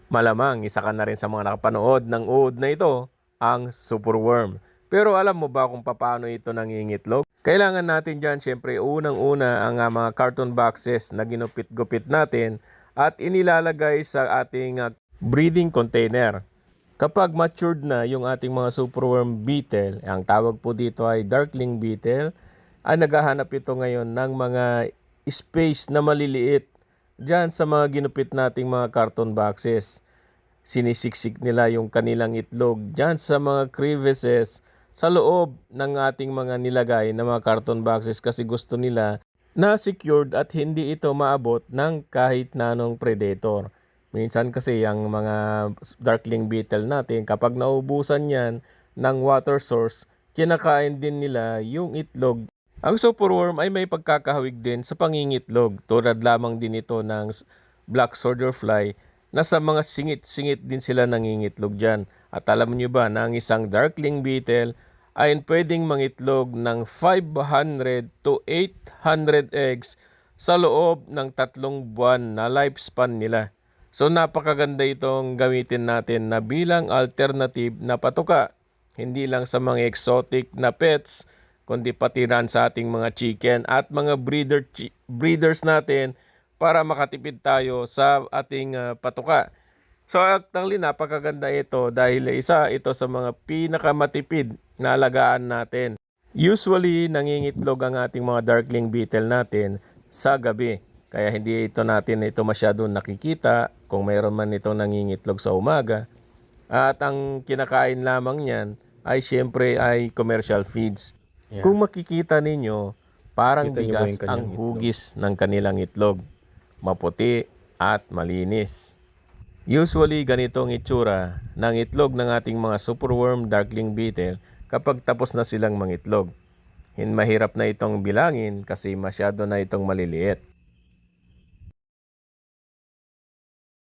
Malamang isa ka na rin sa mga nakapanood ng uod na ito, ang superworm. Pero alam mo ba kung paano ito nangingitlog? Kailangan natin dyan syempre unang-una ang mga carton boxes na ginupit-gupit natin at inilalagay sa ating breeding container. Kapag matured na yung ating mga superworm beetle, ang tawag po dito ay darkling beetle, ay naghahanap ito ngayon ng mga space na maliliit dyan sa mga ginupit nating mga carton boxes. Sinisiksik nila yung kanilang itlog dyan sa mga crevices sa loob ng ating mga nilagay na mga carton boxes kasi gusto nila na secured at hindi ito maabot ng kahit na anong predator. Minsan kasi yung mga darkling beetle natin kapag naubusan yan ng water source, kinakain din nila yung itlog. Ang superworm ay may pagkakahawig din sa pangingitlog, tulad lamang din ito ng black soldier fly na sa mga singit-singit din sila nangingitlog dyan. At alam nyo ba na ang isang darkling beetle ay pwedeng mangitlog ng 500 to 800 eggs sa loob ng 3 buwan na lifespan nila. So napakaganda itong gamitin natin na bilang alternative na patuka, hindi lang sa mga exotic na pets, kundi pati rin sa ating mga chicken at mga breeders natin para makatipid tayo sa ating patuka. So actually napakaganda ito dahil isa ito sa mga pinakamatipid na alagaan natin. Usually nangingitlog ang ating mga darkling beetle natin sa gabi. Kaya hindi natin ito masyadong nakikita kung mayroon man itong nangingitlog sa umaga. At ang kinakain lamang niyan ay siyempre ay commercial feeds. Yan. Kung makikita ninyo, parang Kita niyo ba bigas yung ang kanyang hugis ng kanilang itlog. Maputi at malinis. Usually ganito ang itsura ng itlog ng ating mga superworm darkling beetle kapag tapos na silang mangitlog. Mahirap na itong bilangin kasi masyado na itong maliliit.